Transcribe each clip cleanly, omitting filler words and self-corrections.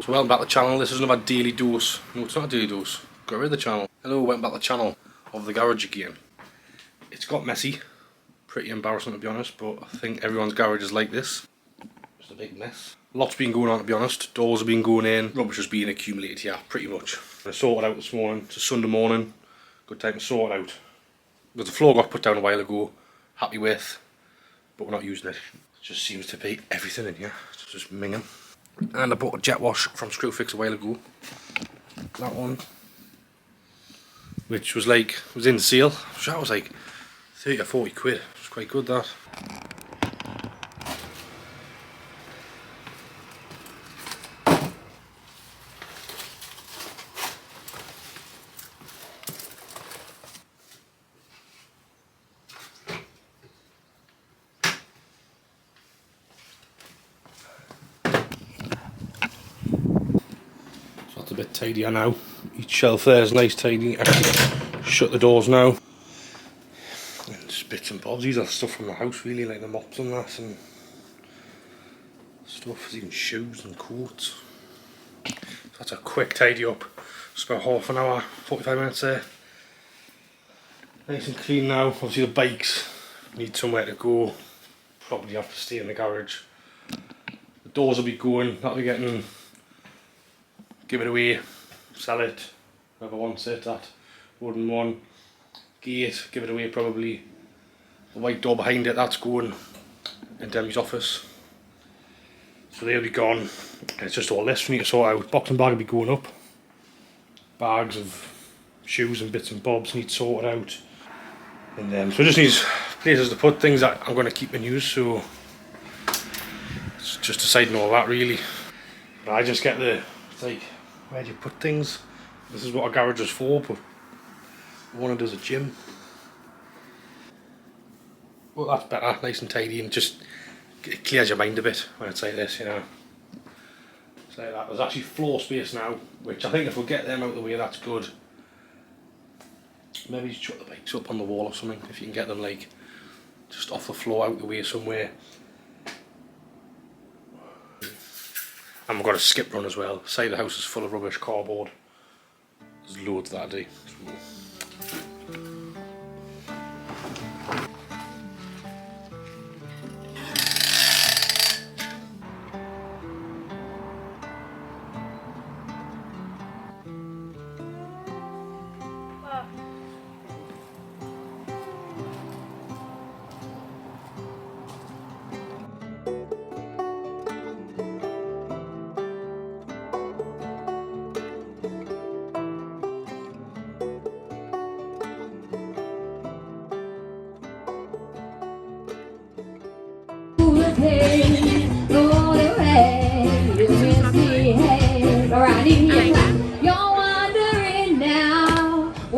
So welcome back to the channel. This is another daily dose. No, it's not a daily dose. Got rid of the channel. Hello, welcome back to the channel of the garage again. It's got messy. Pretty embarrassing to be honest, but I think everyone's garage is like this. Just a big mess. Lots been going on to be honest. Doors have been going in. Rubbish has been accumulated here, pretty much. I sorted out this morning. It's a Sunday morning. Good time to sort it out. Because the floor got put down a while ago. Happy with. But we're not using it. It just seems to be everything in here. It's just minging. And I bought a jet wash from Screwfix a while ago. That one. Which was in sale. So that was like 30 or 40 quid. It was quite good that. A bit tidier now. Each shelf there is nice tidy. Actually, shut the doors now. And just bits and bobs. These are stuff from the house really, like the mops and that and stuff. There's even shoes and coats. So that's a quick tidy up. Just about half an hour, 45 minutes there. Nice and clean now. Obviously the bikes need somewhere to go. Probably have to stay in the garage. The doors will be going. That'll be getting. Give it away, sell it, whoever wants it, that wooden one. Gate, give it away probably. The white door behind it, that's going in Demi's office. So they'll be gone. It's just all this we need to sort out. Boxing bag will be going up. Bags of shoes and bits and bobs need sorted out. And so it just needs places to put things that I'm going to keep in use, so it's just deciding all that really. But I just get the, it's like, where do you put things? This is what a garage is for, but one does a gym. Well, that's better, nice and tidy, and just it clears your mind a bit when it's like this, you know. It's like that. There's actually floor space now, which I think if we get them out of the way, that's good. Maybe just chuck the bikes up on the wall or something, if you can get them like just off the floor out the way somewhere. And we've got a skip run as well. Side of the house is full of rubbish, cardboard. There's loads that day.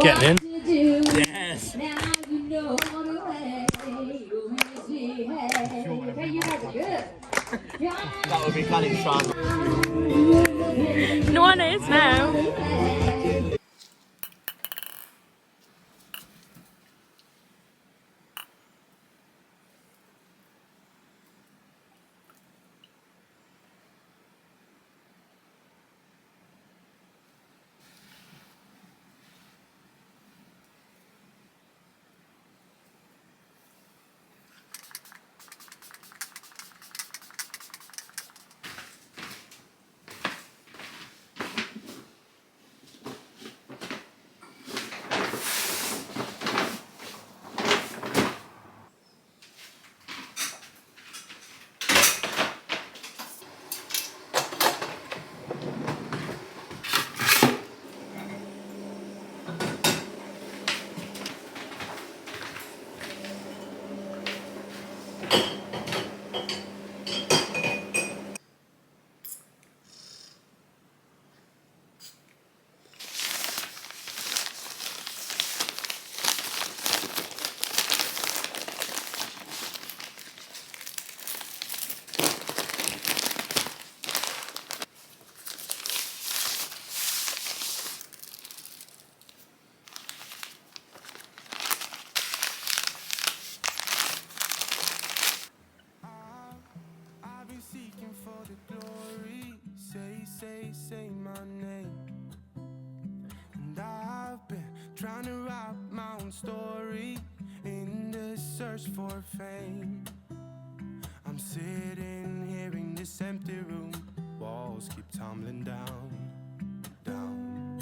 Getting in? Yes! Now you know the way. Hey, you guys are good. That would be kind of fun. No one is now. trying to write my own story in the search for fame. I'm sitting here in this empty room, walls keep tumbling down, down.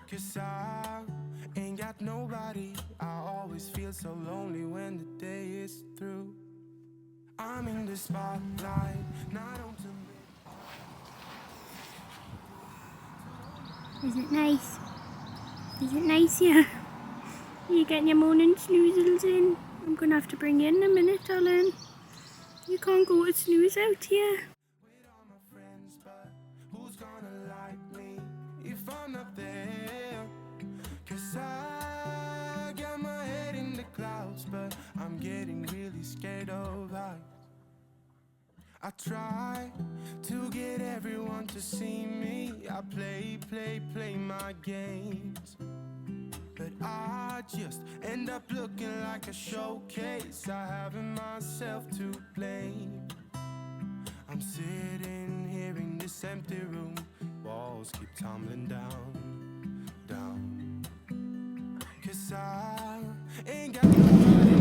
'Cause I ain't got nobody, I always feel so lonely when the day is through. I'm in the spotlight, not on to me. Is it nice? Is it nice here? Are you getting your morning snoozles in? I'm gonna have to bring you in a minute, darling. You can't go to snooze out here. With all my friends, but who's gonna like me if I'm not there? 'Cause I got my head in the clouds, but I'm getting really scared of heights. I try to get everyone to see me. I play my games, but I just end up looking like a showcase. I haven't myself to blame. I'm sitting here in this empty room, walls keep tumbling down, down. 'Cause I ain't got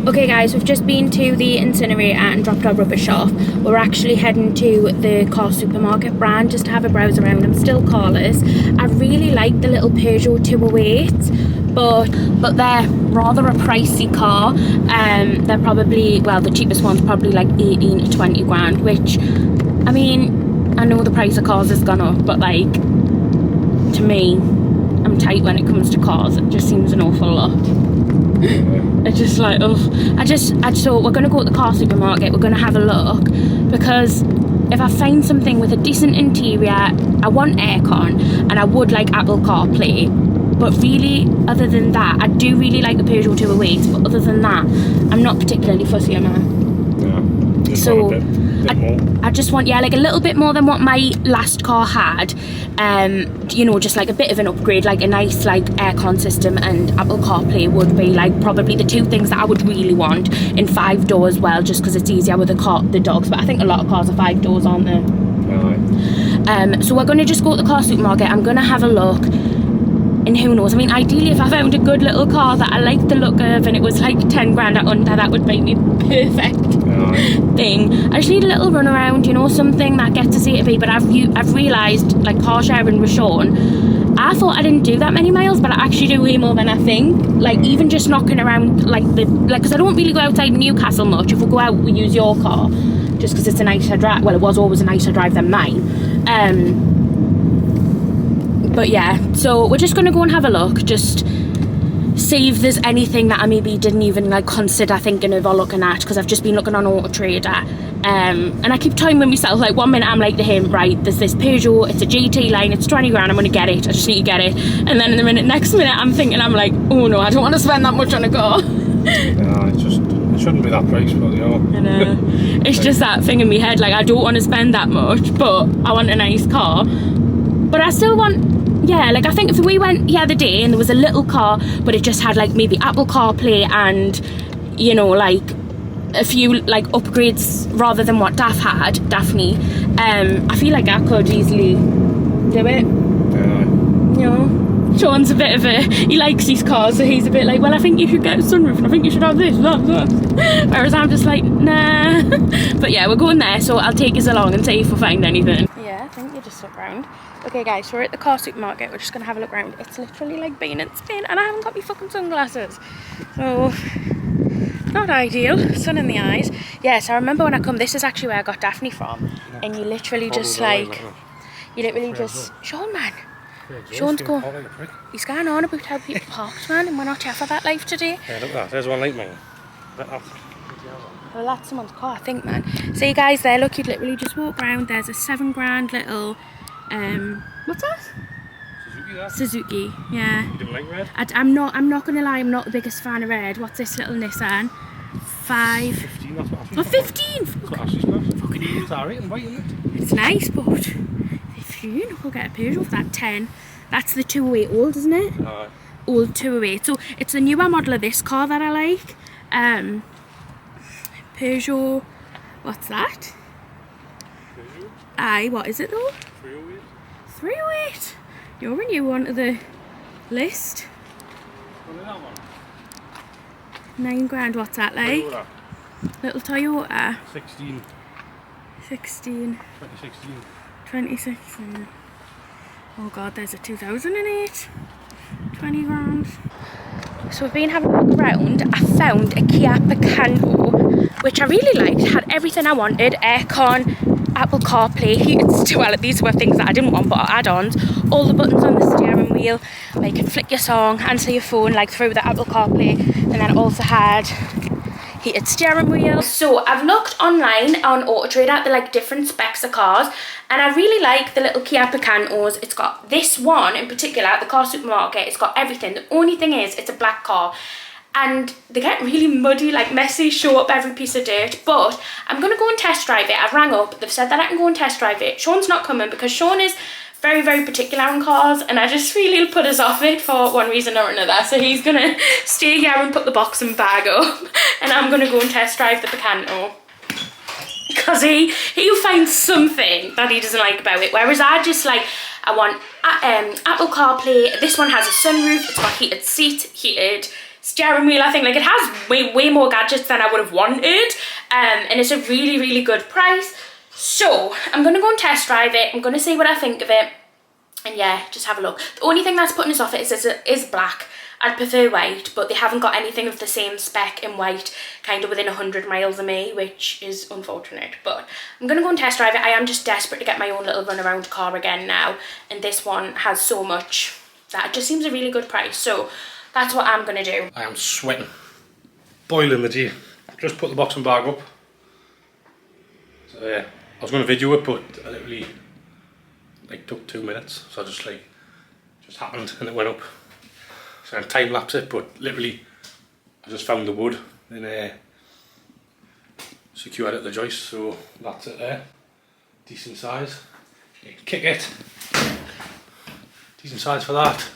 Okay guys, we've just been to the incinerator and dropped our rubbish off. We're actually heading to the car supermarket brand just to have a browse around. I'm still carless. I really like the little Peugeot 208s, but they're rather a pricey car. They're probably, well, the cheapest one's probably like 18 to 20 grand, which, I mean, I know the price of cars has gone up, but like, to me, I'm tight when it comes to cars. It just seems an awful lot. It's just like, oh, I just thought we're going to go to the car supermarket, we're going to have a look, because if I find something with a decent interior, I want aircon, and I would like Apple CarPlay, but really, other than that, I do really like the Peugeot 208s, but other than that, I'm not particularly fussy on that. Yeah, so I just want, yeah, like a little bit more than what my last car had. You know, just like a bit of an upgrade, like a nice like aircon system and Apple CarPlay would be like probably the two things that I would really want, in 5 doors as well, just because it's easier with the dogs. But I think a lot of cars are 5 doors, aren't they? Right. So we're going to just go to the car supermarket. I'm going to have a look. And who knows, I mean, ideally if I found a good little car that I liked the look of and it was like 10 grand or under, that would make me perfect thing. I just need a little run around, you know, something that gets us A to B. But I've realised, like car sharing with Sean, I thought I didn't do that many miles, but I actually do way more than I think. Like even just knocking around, like because I don't really go outside Newcastle much. If we go out, we use your car, just because it's a nicer drive. Well, it was always a nicer drive than mine. But yeah, so we're just going to go and have a look, just see if there's anything that I maybe didn't even like consider thinking of or looking at, because I've just been looking on Auto Trader. And I keep timing myself, like 1 minute I'm like to him, right, there's this Peugeot, it's a GT line, it's 20 grand, I'm going to get it, I just need to get it. And then in the next minute I'm thinking, I'm like, oh no, I don't want to spend that much on a car. It shouldn't be that price, but you know. I know. It's just that thing in my head, like I don't want to spend that much, but I want a nice car. But I still want, yeah, like I think if we went the other day and there was a little car, but it just had like maybe Apple CarPlay and, you know, like a few like upgrades rather than what Daphne, I feel like I could easily do it. Yeah. You know, Sean's a bit of a, he likes these cars, so he's a bit like, well, I think you should get a sunroof and I think you should have this, that. Whereas I'm just like, nah. But yeah, we're going there, so I'll take us along and see if we find anything. Yeah, I think you just look round. Okay guys, so we're at the car supermarket, we're just going to have a look around. It's literally like being in Spain and I haven't got my fucking sunglasses. So, not ideal, sun in the eyes. Yes, I remember when I come, this is actually where I got Daphne from. Yeah. And you literally just like, you literally just, Sean man. Sean's going, he's going on about how people parked, man, and we're not here for that life today. Yeah, look at that, there's one like mine. Well, that's someone's car, I think, man. So you guys there, look, you'd literally just walk around, there's a 7 grand little, what's that? Suzuki, that? Suzuki, yeah. You didn't like red? I'm not gonna lie, I'm not the biggest fan of red. What's this little Nissan? 15, that's what I think. Oh, 15! That's what Ashley's got. Fucking it's alright and white, isn't it? It's nice, but 15, we'll get a Peugeot for that 10. That's the 208 old, isn't it? Old 208. So it's the newer model of this car that I like. Peugeot, what's that? Peugeot? Aye, what is it though? 308. 308. You're a new one to the list. 9 grand, what's that like? Toyota. Little Toyota. 16. 16. 2016. 2016. Oh god, there's a 2008. 20 grand. So we've been having a look around. I found a Kia Picanto, which I really liked. Had everything I wanted. Aircon, Apple CarPlay, heated, well, these were things that I didn't want, but add-ons. All the buttons on the steering wheel. Like, you can flick your song, answer your phone, like through the Apple CarPlay. And then it also had heated steering wheel. So I've looked online on Auto Trader at the like different specs of cars, and I really like the little Kia Picantos. It's got this one in particular, the car supermarket. It's got everything. The only thing is, it's a black car, and they get really muddy, like messy, show up every piece of dirt. But I'm gonna go and test drive it. I've rang up. They've said that I can go and test drive it. Sean's not coming because Sean is very, very particular on cars, and I just feel he'll put us off it for one reason or another. So he's gonna stay here and put the box and bag up, and I'm gonna go and test drive the Picanto. Because he'll find something that he doesn't like about it, whereas I just like, I want Apple CarPlay. This one has a sunroof, it's got heated seat, heated steering wheel. I think like it has way more gadgets than I would have wanted, and it's a really, really good price. So I'm gonna go and test drive it. I'm gonna see what I think of it, and yeah, just have a look. The only thing that's putting us off it is black. I'd prefer white, but they haven't got anything of the same spec in white, kind of within 100 miles of me, which is unfortunate. But I'm gonna go and test drive it. I am just desperate to get my own little run around car again now, and this one has so much that it just seems a really good price. So that's what I'm gonna do. I am sweating, boiling the tea. Just put the box and bag up. So yeah, I was gonna video it, but I literally like took 2 minutes. So I just happened and it went up. So I time lapse it, but literally I just found the wood and secured it at the joist, so that's it there. Decent size. You can kick it. Decent size for that.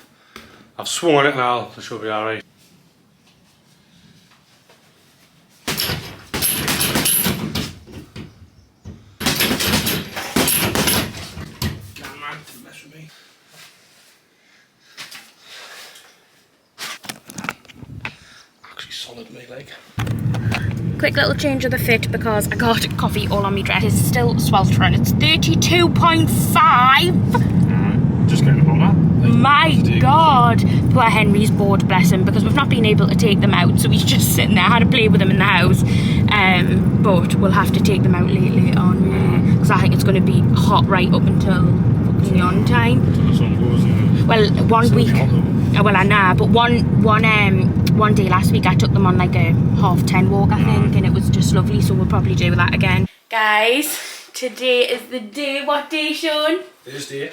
I've swung on it now, so it should be alright. Nah man, don't mess with me. Solid me like. Quick little change of the fit because I got coffee all on my dress. It's still sweltering. It's 32.5. Just getting hotter. My God. Poor Henry's bored, bless him, because we've not been able to take them out, so he's just sitting there. I had to play with them in the house, but we'll have to take them out later on, really, because I think it's going to be hot right up until neon time. Until the sun goes in. Well, 1 week. Well, I know, but one day last week I took them on like a 10:30 walk, I think, and it was just lovely, so we'll probably do that again. Guys, today is the day. What day, Sean? Thursday.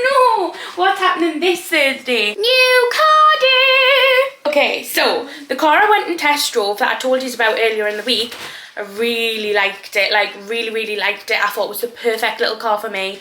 No! What's happening this Thursday? New car day! Okay, so the car I went and test drove that I told you about earlier in the week, I really liked it, like really liked it. I thought it was the perfect little car for me.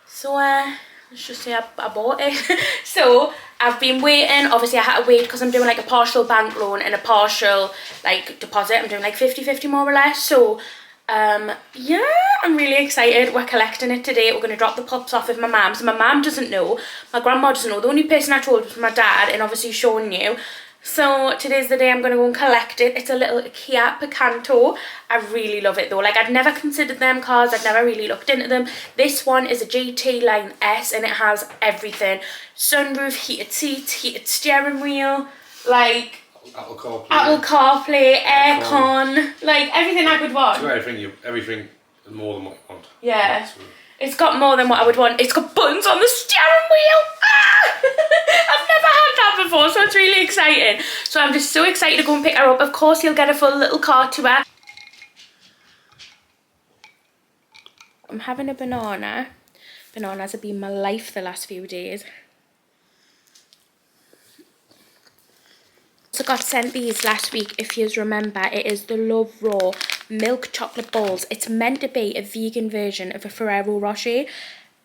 So let's just say I bought it. So I've been waiting. Obviously I had to wait because I'm doing like a partial bank loan and a partial like deposit. I'm doing like 50-50 more or less. So yeah, I'm really excited. We're collecting it today. We're going to drop the pups off with my mum. So my mum doesn't know, my grandma doesn't know. The only person I told was my dad, and obviously Sean knew. So today's the day I'm going to go and collect it. It's a little Kia Picanto. I really love it though. Like, I'd never considered them cars. I'd never really looked into them. This one is a GT Line S, and it has everything. Sunroof, heated seats, heated steering wheel, like Apple CarPlay, aircon, like everything I could want. Everything and more than what you want. Yeah. That's It's got more than what I would want. It's got buttons on the steering wheel. Ah! I've never had that before, so it's really exciting. So I'm just so excited to go and pick her up. Of course, you'll get a full little car tour. I'm having a banana. Bananas have been my life the last few days. So got sent these last week, if you remember. It is the Love Raw milk chocolate balls. It's meant to be a vegan version of a Ferrero Rocher,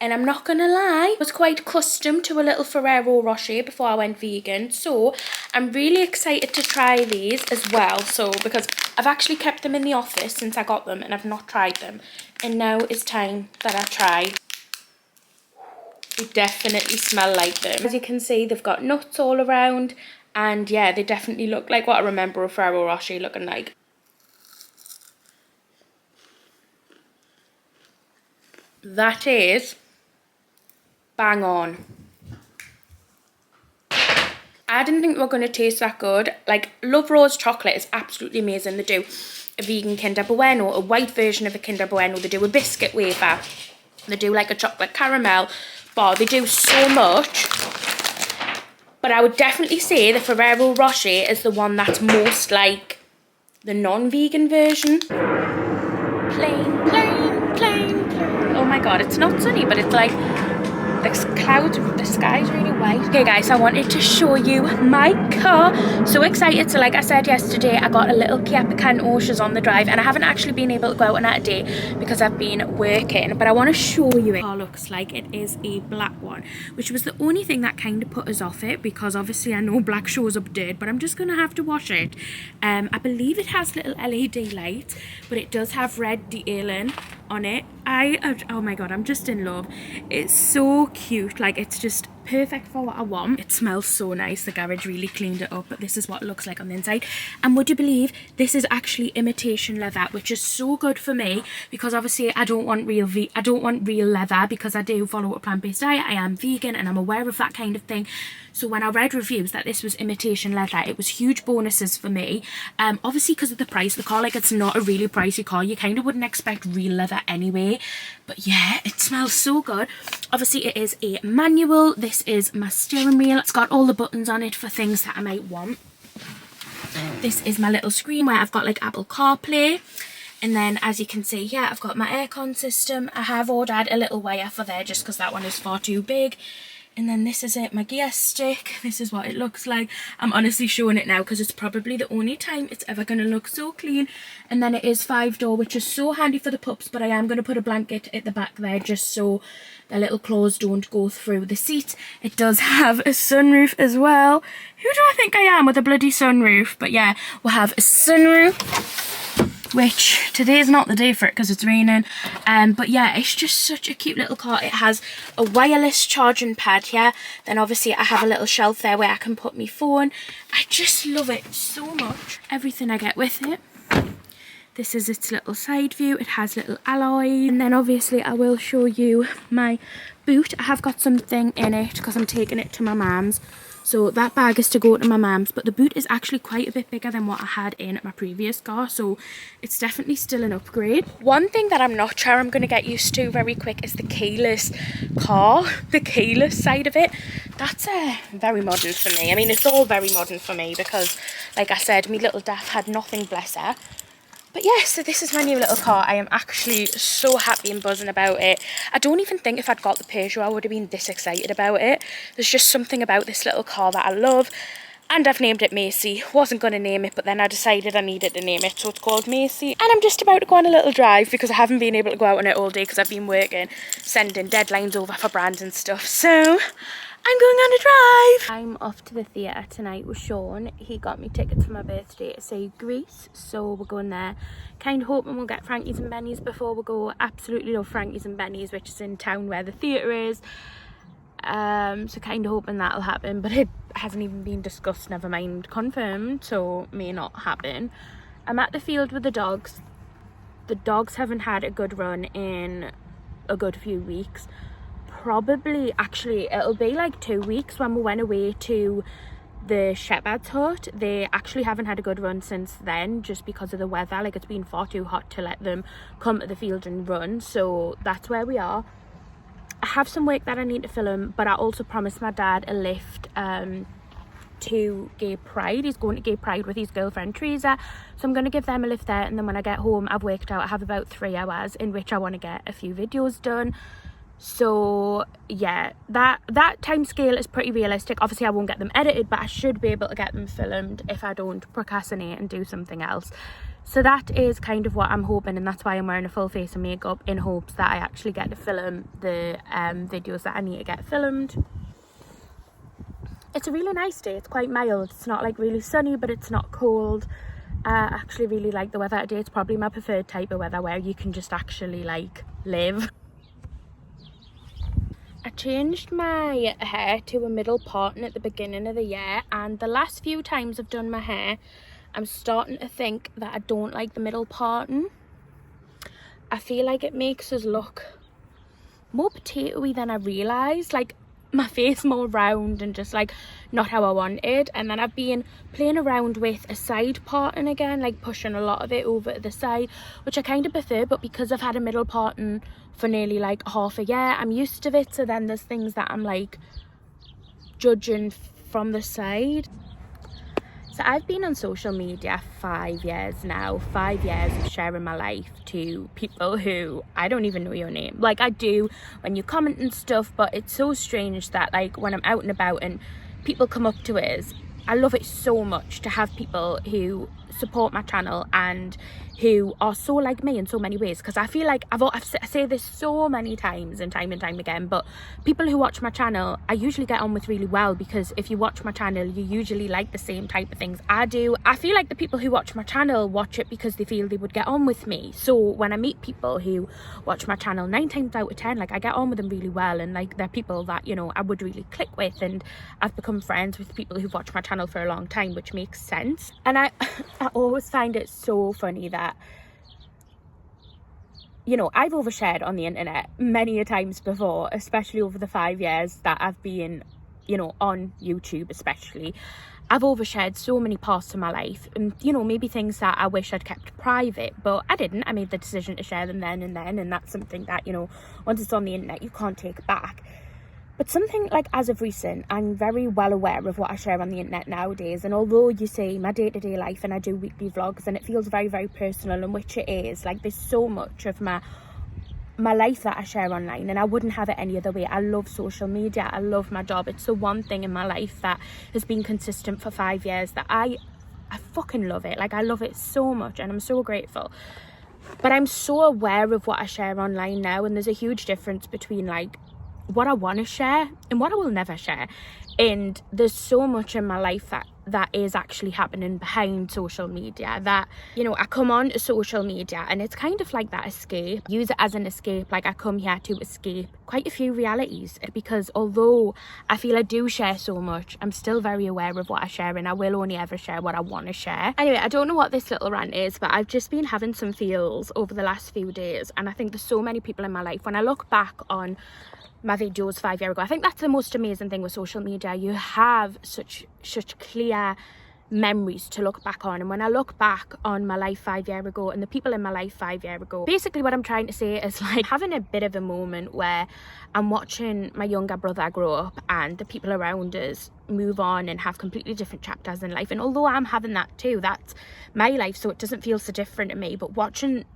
and I'm not gonna lie, I was quite accustomed to a little Ferrero Rocher before I went vegan, so I'm really excited to try these as well. So because I've actually kept them in the office since I got them and I've not tried them, and now it's time that I try. They definitely smell like them. As you can see, they've got nuts all around, And yeah, they definitely look like what I remember a Ferrero Rocher looking like. That is bang on. I didn't think they were going to taste that good. Like, Love Rose chocolate is absolutely amazing. They do a vegan Kinder Bueno, a white version of a Kinder Bueno. They do a biscuit wafer. They do like a chocolate caramel bar. They do so much. But I would definitely say the Ferrero Rocher is the one that's most like the non-vegan version. Plain, plain, plain, plain. Oh my god, it's not sunny, but it's like the clouds, the sky's really white. Okay guys, I wanted to show you my car. So excited. So like I said yesterday, I got a little Kia Picanto. She's on the drive, and I haven't actually been able to go out on that day because I've been working, but I want to show you it. Car looks like it is a black one, which was the only thing that kind of put us off it, because obviously I know black shows up dead, but I'm just gonna have to wash it. I believe it has little LED lights, but it does have red detailing on it. Oh my god, I'm just in love. It's so cute. Like, it's just perfect for what I want. It smells so nice. The garage really cleaned it up, but this is what it looks like on the inside. And would you believe this is actually imitation leather, which is so good for me, because obviously I don't want real leather, because I do follow a plant-based diet. I am vegan and I'm aware of that kind of thing. So when I read reviews that this was imitation leather, it was huge bonuses for me. Obviously because of the price, the car, like, it's not a really pricey car. You kind of wouldn't expect real leather anyway. But yeah, it smells so good. Obviously it is a manual. This is my steering wheel. It's got all the buttons on it for things that I might want. This is my little screen where I've got like Apple CarPlay. And then as you can see here, I've got my aircon system. I have ordered a little wire for there just because that one is far too big. And then this is it, my gear stick. This is what it looks like. I'm honestly showing it now because it's probably the only time it's ever going to look so clean. And then it is 5-door, which is so handy for the pups, but I am going to put a blanket at the back there just so the little claws don't go through the seat. It does have a sunroof as well. Who do I think I am with a bloody sunroof? But yeah, we'll have a sunroof, which today's not the day for it because it's raining. But yeah, it's just such a cute little car. It has a wireless charging pad here. Then obviously I have a little shelf there where I can put my phone. I just love it so much. Everything I get with it. This is its little side view. It has little alloy. And then obviously I will show you my boot. I have got something in it because I'm taking it to my mum's. So that bag is to go to my mum's, but the boot is actually quite a bit bigger than what I had in my previous car, so it's definitely still an upgrade. One thing that I'm not sure I'm going to get used to very quick is the keyless car, the keyless side of it. That's very modern for me. I mean, it's all very modern for me because, like I said, my little daft had nothing, bless her. But yeah, so this is my new little car. I am actually so happy and buzzing about it. I don't even think if I'd got the Peugeot I would have been this excited about it. There's just something about this little car that I love. And I've named it Macy. Wasn't going to name it, but then I decided I needed to name it, so it's called Macy. And I'm just about to go on a little drive because I haven't been able to go out on it all day because I've been working, sending deadlines over for brands and stuff. So I'm going on a drive. I'm off to the theatre tonight with Sean. He got me tickets for my birthday to see Grease, so we're going there. Kind of hoping we'll get Frankie's and Benny's before we go. Absolutely love Frankie's and Benny's, which is in town where the theatre is. So kind of hoping that'll happen, but it hasn't even been discussed, never mind confirmed, so may not happen. I'm at the field with the dogs. The dogs haven't had a good run in a good few weeks. Probably, actually, it'll be like 2 weeks when we went away to the shepherd's hut. They actually haven't had a good run since then, just because of the weather. Like, it's been far too hot to let them come to the field and run, so that's where we are. I have some work that I need to film, but I also promised my dad a lift to Gay Pride. He's going to Gay Pride with his girlfriend Teresa, so I'm going to give them a lift there, and then when I get home, I've worked out I have about 3 hours in which I want to get a few videos done. So yeah, that time scale is pretty realistic. Obviously I won't get them edited, but I should be able to get them filmed if I don't procrastinate and do something else. So that is kind of what I'm hoping, and that's why I'm wearing a full face of makeup, in hopes that I actually get to film the videos that I need to get filmed. It's a really nice day. It's quite mild. It's not like really sunny, but it's not cold. I actually really like the weather today. It's probably my preferred type of weather where you can just actually like live. I changed my hair to a middle parting at the beginning of the year, and the last few times I've done my hair, I'm starting to think that I don't like the middle parting. I feel like it makes us look more potato-y than I realised, like my face more round and just like not how I wanted. And then I've been playing around with a side parting again, like pushing a lot of it over to the side, which I kind of prefer, but because I've had a middle parting for nearly like half a year, I'm used to it. So then there's things that I'm like judging from the side. So I've been on social media 5 years now, 5 years of sharing my life to people who I don't even know your name. Like I do when you comment and stuff, but it's so strange that like when I'm out and about and people come up to us, I love it so much to have people who support my channel and who are so like me in so many ways, because I feel like I say this so many times and time again, but people who watch my channel I usually get on with really well, because if you watch my channel you usually like the same type of things I do. I feel like the people who watch my channel watch it because they feel they would get on with me. So when I meet people who watch my channel, 9 times out of 10 like I get on with them really well, and like they're people that, you know, I would really click with, and I've become friends with people who've watched my channel for a long time, which makes sense. And I always find it so funny that, you know, I've overshared on the internet many a times before, especially over the 5 years that I've been, you know, on YouTube especially. I've overshared so many parts of my life, and, you know, maybe things that I wish I'd kept private, but I didn't. I made the decision to share them then, and that's something that, you know, once it's on the internet you can't take back. But something like as of recent, I'm very well aware of what I share on the internet nowadays. And although you say my day-to-day life and I do weekly vlogs and it feels very, very personal, and which it is, like there's so much of my life that I share online, and I wouldn't have it any other way. I love social media. I love my job. It's the one thing in my life that has been consistent for 5 years that I fucking love it. Like I love it so much and I'm so grateful. But I'm so aware of what I share online now, and there's a huge difference between like what I want to share and what I will never share. And there's so much in my life that is actually happening behind social media that, you know, I come on to social media and it's kind of like that escape. Use it as an escape. Like I come here to escape quite a few realities, because although I feel I do share so much, I'm still very aware of what I share, and I will only ever share what I want to share. Anyway, I don't know what this little rant is, but I've just been having some feels over the last few days, and I think there's so many people in my life. When I look back on my videos 5 years ago, I think that's the most amazing thing with social media. You have such clear memories to look back on. And when I look back on my life 5 years ago and the people in my life 5 years ago, basically what I'm trying to say is like having a bit of a moment where I'm watching my younger brother grow up and the people around us move on and have completely different chapters in life. And although I'm having that too, that's my life, so it doesn't feel so different to me, but watching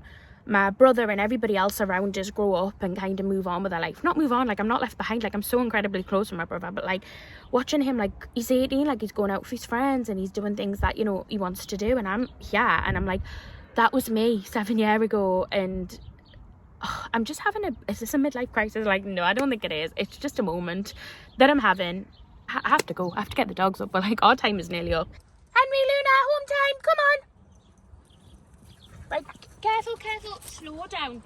my brother and everybody else around us grow up and kind of move on with their life. Not move on, like I'm not left behind, like I'm so incredibly close with my brother, but like watching him, like he's 18, like he's going out with his friends and he's doing things that, you know, he wants to do, and I'm here and I'm like, that was me 7 years ago. And I'm just having is this a midlife crisis? Like, no, I don't think it is. It's just a moment that I'm having. I have to go, I have to get the dogs up, but like our time is nearly up. Henry, Luna, home time, come on. Right, careful, slow down.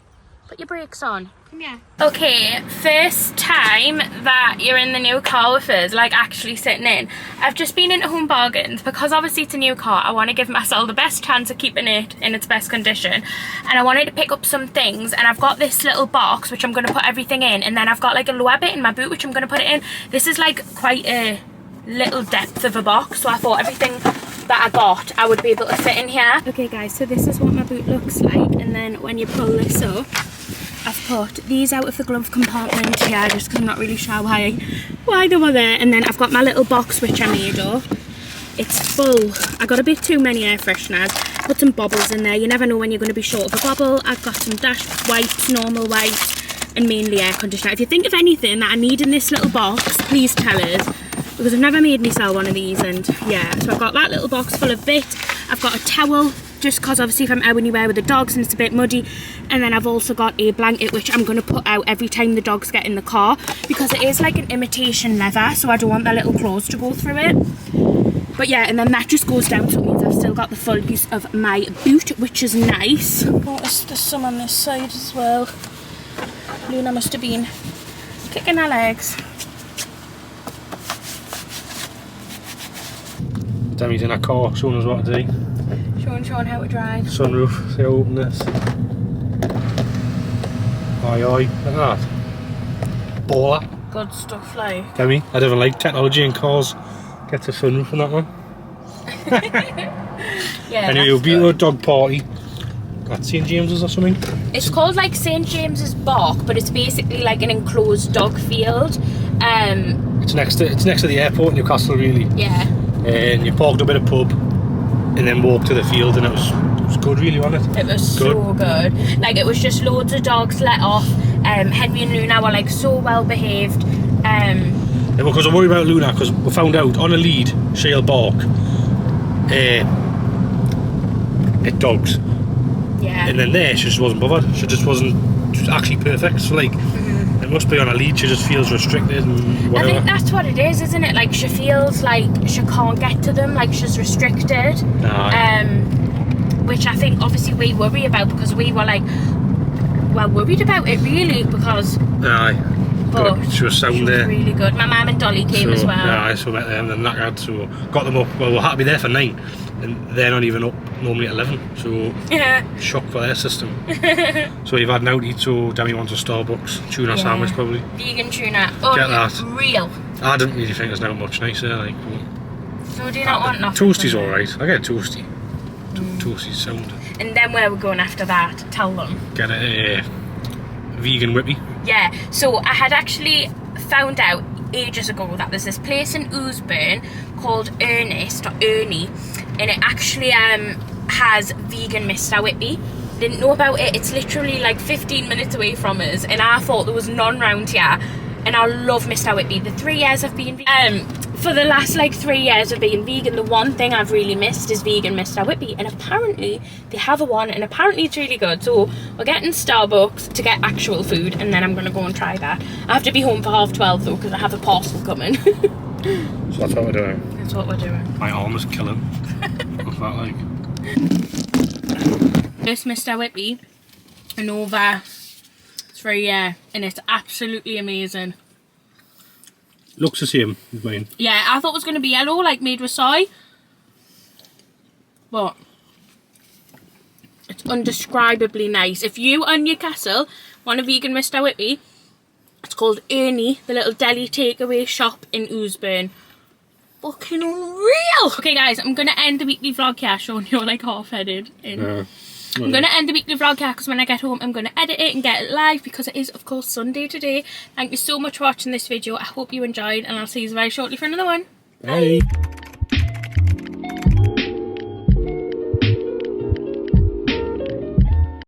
Put your brakes on. Come here. Okay, first time that you're in the new car with us, like actually sitting in. I've just been into Home Bargains because obviously it's a new car. I want to give myself the best chance of keeping it in its best condition. And I wanted to pick up some things, and I've got this little box which I'm going to put everything in, and then I've got like a lower bit in my boot which I'm going to put it in. This is like quite a little depth of a box, so I thought everything that I got I would be able to fit in here. Okay guys, so this is what my boot looks like, and then when you pull this up, I've put these out of the glove compartment here just because I'm not really sure why they were there. And then I've got my little box which I made up. It's full. I got a bit too many air fresheners. Put some bobbles in there. You never know when you're going to be short of a bobble. I've got some dash wipes, normal wipes, and mainly air conditioner. If you think of anything that I need in this little box, please tell us, because I've never made myself one of these. And yeah, so I've got that little box full of bits. I've got a towel, just because obviously if I'm out anywhere with the dogs and it's a bit muddy. And then I've also got a blanket which I'm going to put out every time the dogs get in the car, because it is like an imitation leather, so I don't want their little claws to go through it. But yeah, and then that just goes down, so it means I've still got the full use of my boot, which is nice. Notice there's some on this side as well. Luna must have been Kicking our legs. Demi's in a car showing us what to do. Showing Sean how to drive. Sunroof, see how open this. Aye, look at that. Baller. Good stuff, like. Demi, I don't even like technology in cars. Get the sunroof on that one. Yeah. Anyway, we'll be at a dog party at St James's or something. It's called like St James's Bark, but it's basically like an enclosed dog field. It's next to the airport in Newcastle, really. Yeah. And you parked up at a pub and then walked to the field, and it was good, really, wasn't it? It was so good. Like, it was just loads of dogs let off. Henry and Luna were like so well behaved. Yeah, because I'm worried about Luna, because we found out on a lead she'll bark at dogs. Yeah. And then there she just wasn't bothered. She just wasn't actually perfect. So like, it must be on a lead. She just feels restricted and whatever. I think that's what it is, isn't it? Like, she feels like she can't get to them, like she's restricted. Which I think obviously we worry about, because we were like, well, worried about it really, because but she was sound there. Really good. My mum and Dolly came as well. Yeah, so met them and knackered, so got them up. Well, we had to be there for 9, and they're not even up normally at 11. So shock for their system. So you've had an out eat. So Demi wants a Starbucks tuna sandwich, probably. Vegan tuna. Oh, get that. Real. I didn't really think it's not much nicer. Like, so do you not want nothing? Toasty's alright. I get a toasty. Toasty's sound. And then where we're going after that? Tell them. Get a vegan whippy. Yeah, so I had actually found out ages ago that there's this place in Oosburn called Ernest or Ernie, and it actually has vegan Mr. Whippy. Didn't know about it. It's literally like 15 minutes away from us, and I thought there was none round here. And I love Mr. Whippy. The 3 years I've been vegan, for the last like 3 years of being vegan, the one thing I've really missed is vegan Mr. Whippy, and apparently they have a one, and apparently it's really good. So we're getting Starbucks to get actual food, and then I'm gonna go and try that. I have to be home for 12:30 though, because I have a parcel coming. So that's what we're doing. That's what we're doing. My arm is killing. What's that like? This Mr. Whippy, and over. It's for a year, and it's absolutely amazing. Looks the same as mine. Yeah, I thought it was going to be yellow, like made with soy. But it's undescribably nice. If you are in Newcastle want a vegan Mr. Whippy, it's called Ernie, the little deli takeaway shop in Oosburn. Fucking unreal! Okay guys, I'm going to end the weekly vlog here, showing you're like half-headed in. I'm going to end the weekly vlog here because when I get home I'm going to edit it and get it live, because it is of course Sunday today. Thank you so much for watching this video. I hope you enjoyed, and I'll see you very shortly for another one. Bye.